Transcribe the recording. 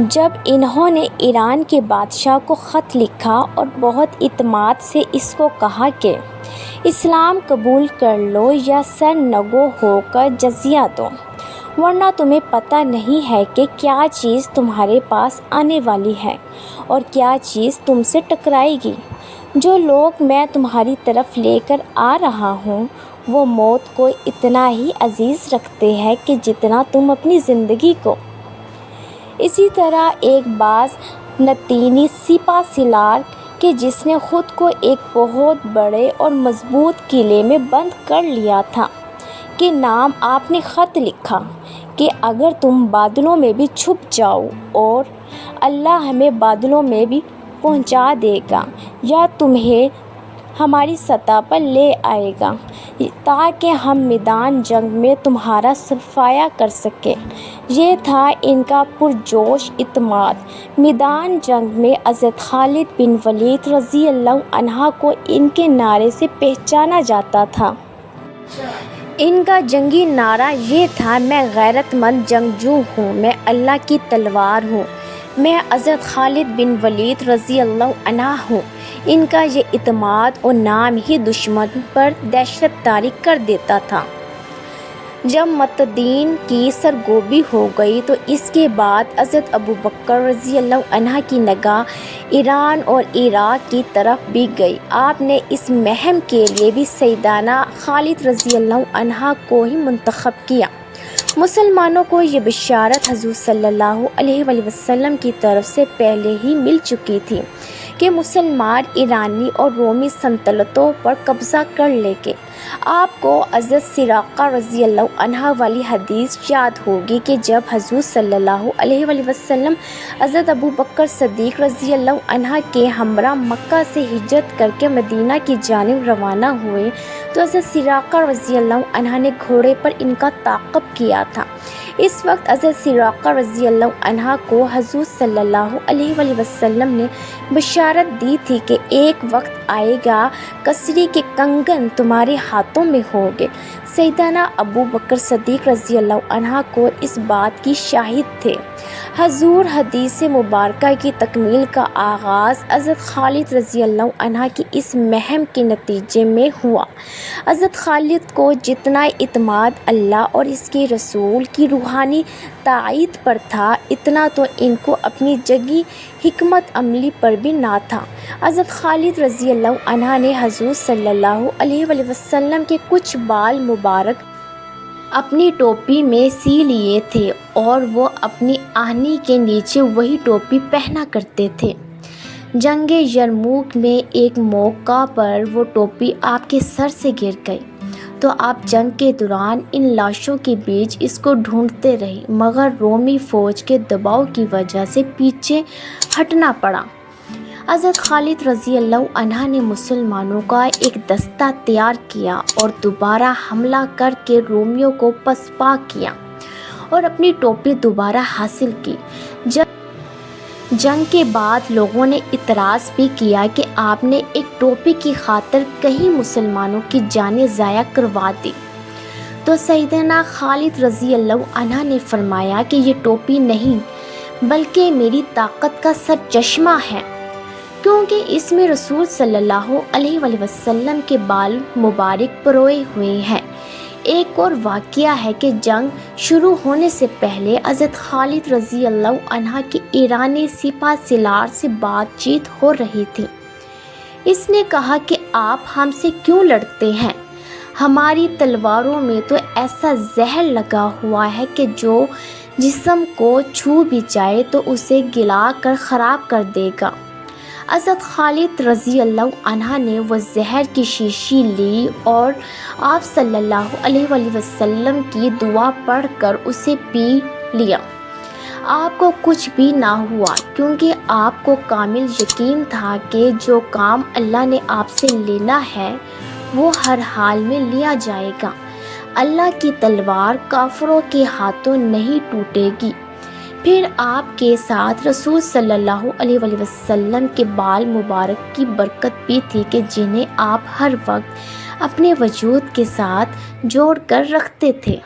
جب انہوں نے ایران کے بادشاہ کو خط لکھا اور بہت اعتماد سے اس کو کہا کہ اسلام قبول کر لو یا سر نگو ہو کر جزیہ دو، ورنہ تمہیں پتہ نہیں ہے کہ کیا چیز تمہارے پاس آنے والی ہے اور کیا چیز تم سے ٹکرائے گی۔ جو لوگ میں تمہاری طرف لے کر آ رہا ہوں وہ موت کو اتنا ہی عزیز رکھتے ہیں کہ جتنا تم اپنی زندگی کو۔ اسی طرح ایک باز نتینی سپہ سالار کہ جس نے خود کو ایک بہت بڑے اور مضبوط قلعے میں بند کر لیا تھا کے نام آپ نے خط لکھا کہ اگر تم بادلوں میں بھی چھپ جاؤ اور اللہ ہمیں بادلوں میں بھی پہنچا دے گا یا تمہیں ہماری سطح پر لے آئے گا تاکہ ہم میدان جنگ میں تمہارا صفایا کر سکیں۔ یہ تھا ان کا پرجوش اعتماد۔ میدان جنگ میں حضرت خالد بن ولید رضی اللہ عنہ کو ان کے نعرے سے پہچانا جاتا تھا۔ ان کا جنگی نعرہ یہ تھا، میں غیرت مند جنگجو ہوں، میں اللہ کی تلوار ہوں، میں حضرت خالد بن ولید رضی اللہ عنہ ہوں۔ ان کا یہ اعتماد اور نام ہی دشمن پر دہشت طاری کر دیتا تھا۔ جب معتدین کی سرگوبی ہو گئی تو اس کے بعد حضرت ابوبکر رضی اللہ عنہ کی نگاہ ایران اور عراق کی طرف بھی گئی۔ آپ نے اس مہم کے لیے بھی سیدنا خالد رضی اللہ عنہ کو ہی منتخب کیا۔ مسلمانوں کو یہ بشارت حضور صلی اللہ علیہ وآلہ وسلم کی طرف سے پہلے ہی مل چکی تھی کہ مسلمان ایرانی اور رومی سلطنتوں پر قبضہ کر لیں گے۔ آپ کو حضرت سراقہ رضی اللہ عنہ والی حدیث یاد ہوگی کہ جب حضور صلی اللہ علیہ وآلہ وسلم حضرت ابوبکر صدیق رضی اللہ عنہ کے ہمراہ مکہ سے ہجرت کر کے مدینہ کی جانب روانہ ہوئے تو حضرت سراقہ رضی اللہ عنہ نے گھوڑے پر ان کا تعاقب کیا تھا۔ اس وقت حضرت سراقہ رضی اللہ عنہ کو حضور صلی اللہ علیہ وآلہ وسلم نے بشارت دی تھی کہ ایک وقت آئے گا کثری کے کنگن تمہارے ہاتھوں میں ہوں گے۔ سیدنا ابو بکر صدیق رضی اللہ عنہ کو اس بات کی شاہد تھے۔ حضور حدیث مبارکہ کی تکمیل کا آغاز حضرت خالد رضی اللہ عنہ کی اس مہم کے نتیجے میں ہوا۔ حضرت خالد کو جتنا اعتماد اللہ اور اس کے رسول کی روحانی تائید پر تھا اتنا تو ان کو اپنی جنگی حکمت عملی پر بھی نہ تھا۔ حضرت خالد رضی اللہ عنہ نے حضور صلی اللہ علیہ وآلہ وسلم کے کچھ بال مبارک اپنی ٹوپی میں سی لیے تھے اور وہ اپنی آہنی کے نیچے وہی ٹوپی پہنا کرتے تھے۔ جنگ یرموک میں ایک موقع پر وہ ٹوپی آپ کے سر سے گر گئی تو آپ جنگ کے دوران ان لاشوں کے بیچ اس کو ڈھونڈتے رہے مگر رومی فوج کے دباؤ کی وجہ سے پیچھے ہٹنا پڑا۔ حضرت خالد رضی اللہ عنہ نے مسلمانوں کا ایک دستہ تیار کیا اور دوبارہ حملہ کر کے رومیوں کو پسپا کیا اور اپنی ٹوپی دوبارہ حاصل کی۔ جنگ کے بعد لوگوں نے اعتراض بھی کیا کہ آپ نے ایک ٹوپی کی خاطر کہیں مسلمانوں کی جانیں ضائع کروا دی، تو سیدنا خالد رضی اللہ عنہ نے فرمایا کہ یہ ٹوپی نہیں بلکہ میری طاقت کا سر چشمہ ہے، کیونکہ اس میں رسول صلی اللہ علیہ وآلہ وسلم کے بال مبارک پروئے ہوئے ہیں۔ ایک اور واقعہ ہے کہ جنگ شروع ہونے سے پہلے حضرت خالد رضی اللہ عنہ کی ایرانی سپہ سالار سے بات چیت ہو رہی تھی۔ اس نے کہا کہ آپ ہم سے کیوں لڑتے ہیں؟ ہماری تلواروں میں تو ایسا زہر لگا ہوا ہے کہ جو جسم کو چھو بھی جائے تو اسے گلا کر خراب کر دے گا۔ حضرت خالد رضی اللہ عنہ نے وہ زہر کی شیشی لی اور آپ صلی اللہ علیہ وآلہ وسلم کی دعا پڑھ کر اسے پی لیا۔ آپ کو کچھ بھی نہ ہوا کیونکہ آپ کو کامل یقین تھا کہ جو کام اللہ نے آپ سے لینا ہے وہ ہر حال میں لیا جائے گا۔ اللہ کی تلوار کافروں کے ہاتھوں نہیں ٹوٹے گی۔ پھر آپ کے ساتھ رسول صلی اللہ علیہ وآلہ وسلم کے بال مبارک کی برکت بھی تھی کہ جنہیں آپ ہر وقت اپنے وجود کے ساتھ جوڑ کر رکھتے تھے۔